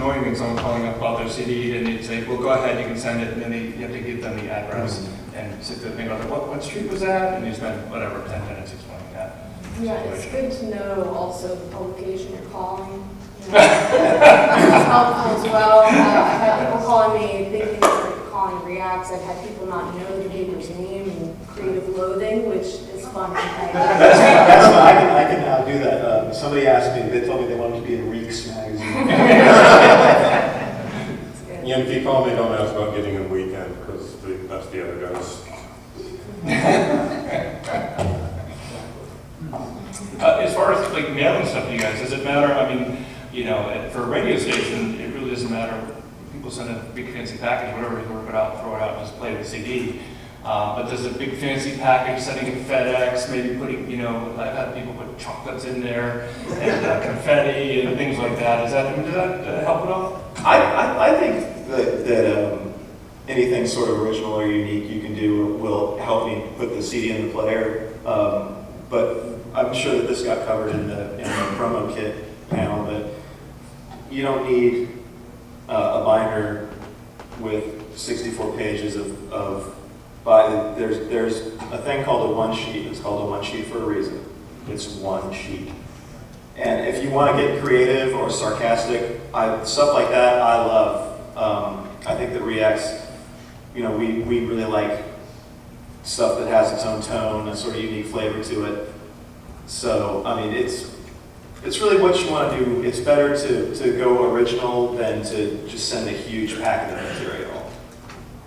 annoying thing, someone calling up about their CD, and you'd say, well, go ahead, you can send it, and then you have to give them the address, and sit there and think, what street was that? And you spend, whatever, 10 minutes explaining that. Yeah, it's good to know also the publication you're calling. You know, it's helpful as well. I've had people calling me thinking they're calling REAX. I've had people not know the paper's name and creative loathing, which is fun. That's fun. I can do that. Somebody asked me, they told me they wanted to be in REAX magazine. Yeah, if you call me, don't ask about getting a weekend, because that's the other guys. As far as like mailing stuff to you guys, does it matter? I mean, you know, for a radio station, it really doesn't matter. People send a big fancy package, whatever, you work it out, throw it out, and just play the CD. But does a big fancy package, sending it FedEx, maybe putting, you know, I've had people put chocolates in there and confetti and things like that. Does that help at all? I think that anything sort of original or unique you can do will help me put the CD in the player. But I'm sure that this got covered in the promo kit panel, but you don't need a binder with 64 pages there's a thing called a one sheet. It's called a one sheet for a reason. It's one sheet. And if you want to get creative or sarcastic, stuff like that, I love. I think that REAX, you know, we really like stuff that has its own tone, a sort of unique flavor to it. So, I mean, it's really what you want to do. It's better to go original than to just send a huge packet of material.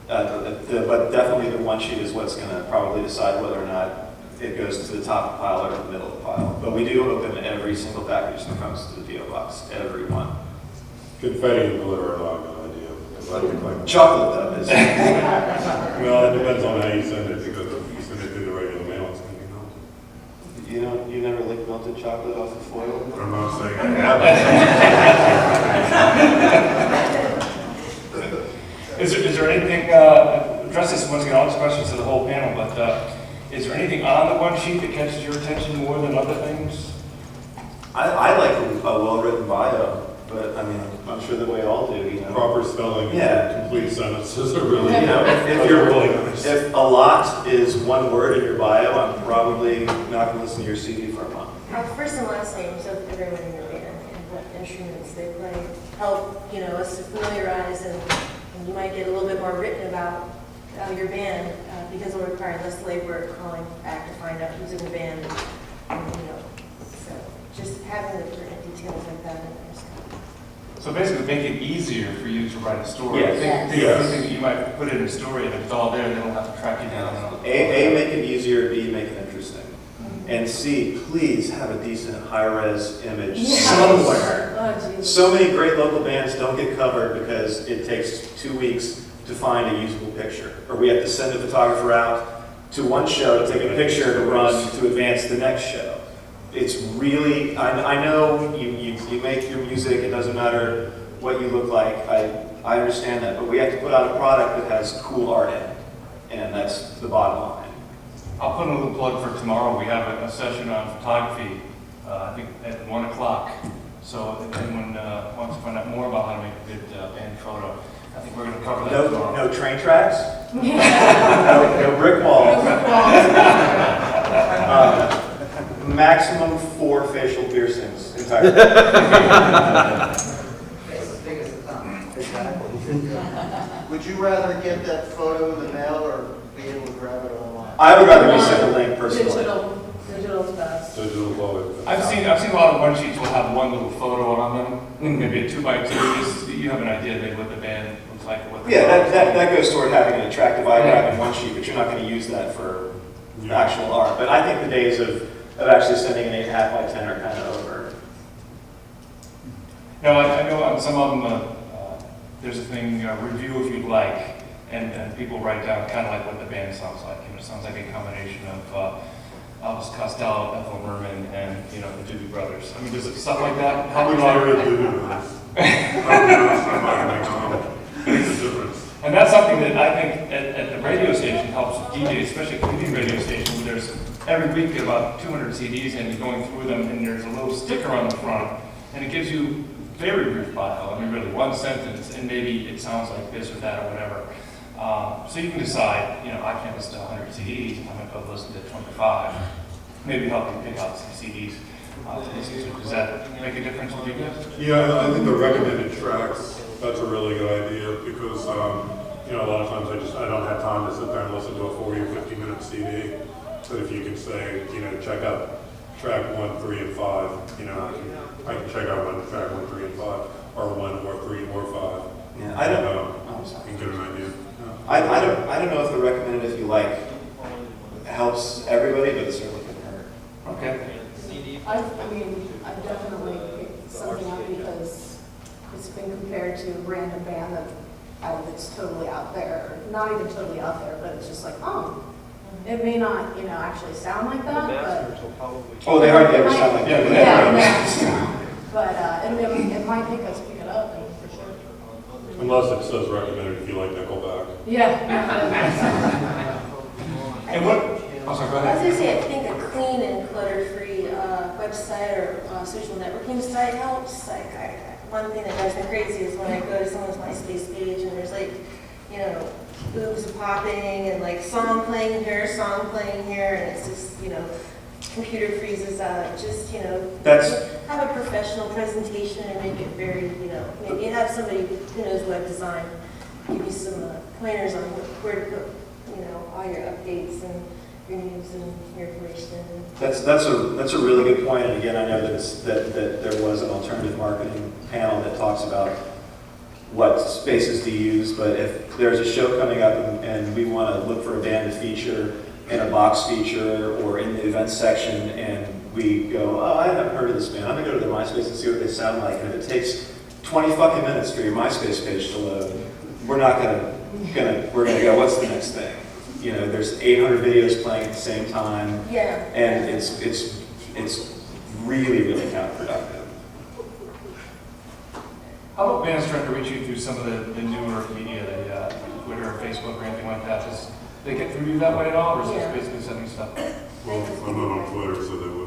But definitely the one sheet is what's going to probably decide whether or not it goes to the top of the pile or the middle of the pile. But we do open every single package that comes to the PO box, every one. Confetti and glitter are not a good idea. Because I think like Chocolate, though, is. well, it depends on how you send it, because if you send it through the regular mail, it's going to be melted. You never licked melted chocolate off the foil? I'm not saying I have. Is there anything, address this once again, all these questions to the whole panel, but is there anything on the one sheet that catches your attention more than other things? I like a well-written bio, but I mean, I'm sure that we all do, you know. Proper spelling, Yeah. complete sentences are really, You know, nice. if a lot is one word in your bio, I'm probably not going to listen to your CD for a month. First and last names of everyone in your band and what instruments they play help, you know, us to familiarize, and you might get a little bit more written about your band because it'll require less labor calling back to find out who's in the band, and, you know, so just having the pertinent details like that in there is kind of. So basically make it easier for you to write a story. Yes. Think Yes. anything that you might put in a story, and if it's all there, they don't have to track you down. A, make it easier, B, make it interesting. And C, please have a decent high-res image somewhere. Oh, geez. So many great local bands don't get covered because it takes 2 weeks to find a usable picture. Or we have to send a photographer out to one show to take a picture to run to advance the next show. It's really, I know you make your music, it doesn't matter what you look like, I understand that, but we have to put out a product that has cool art in it, and that's the bottom line. I'll put in a little plug for tomorrow. We have a session on photography, I think at 1 o'clock. So if anyone wants to find out more about how to make a good band photo, I think we're going to cover that tomorrow. No train tracks? no brick walls. Maximum 4 facial piercings entirely. Would you rather get that photo in the mail or be able to grab it online? I would rather be sent a link personally. Digital's best. Digital always. I've seen a lot of one sheets will have one little photo on them, maybe a 2x2. Just, you have an idea maybe what the band looks like. Or what the that goes toward having an attractive eye grab in one sheet, but you're not going to use that for actual art. But I think the days of actually sending an 8.5 by 10 are kind of over. No, I know on some of them, there's a thing, review if you'd like, and people write down kind of like what the band sounds like. You know, it sounds like a combination of Elvis Costello, Ethel Merman, and the Doobie Brothers. I mean, does stuff like that help you out? Makes a difference. And that's something that I think at the radio station helps DJs, especially a community radio station, where there's every week about 200 CDs and you're going through them, and there's a little sticker on the front, and it gives you very brief bio, I mean, really one sentence, and maybe it sounds like this or that or whatever. So you can decide, you know, I can't listen to 100 CDs, I'm going to go listen to 25. Maybe help you pick out some CDs to listen to. Does that make a difference with you guys? Yeah, I think the recommended tracks, that's a really good idea because, you know, a lot of times I don't have time to sit there and listen to a 40 or 50-minute CD. But if you can say, you know, check out track 1, 3, and 5, you know, I can check out track 1, 3, and 5, or 1, or 3, or 5. Yeah, I don't know. I'm sorry. And get an idea. I don't know if the recommended if you like helps everybody, but it certainly can hurt. Okay. I mean, I've definitely picked something up because it's been compared to a random band that's totally out there. Not even totally out there, but it's just like, oh, it may not, you know, actually sound like that, but. Oh, they hardly ever sound like that. Yeah, but it might make us pick it up, for sure. Unless it says recommended if you like Nickelback. Yeah. And what? Oh, sorry, go I was ahead. going to say, I think a clean and clutter-free website or social networking site helps. Like, one thing that drives me crazy is when I go to someone's MySpace page and there's like, you know, boobs popping and like song playing here, and it's just, you know, computer freezes out. Just, you know, have a professional presentation and make it very, you know, maybe have somebody who knows web design give you some pointers on where to put, you know, all your updates and your news and your information. That's a really good point. And again, I know that there was an alternative marketing panel that talks about what spaces to use, but if there's a show coming up and we want to look for a band to feature in a box feature or in the events section, and we go, oh, I haven't heard of this band, I'm gonna go to their MySpace and see what they sound like, and if it takes 20 fucking minutes for your MySpace page to load, we're gonna go, what's the next thing? You know, there's 800 videos playing at the same time, Yeah. and it's really, really counterproductive. How about bands trying to reach you through some of the newer media, the Twitter or Facebook or anything like that? Does they get through you that way at all, or is it Yeah. basically sending stuff? Well, I'm not on Twitter, so they would.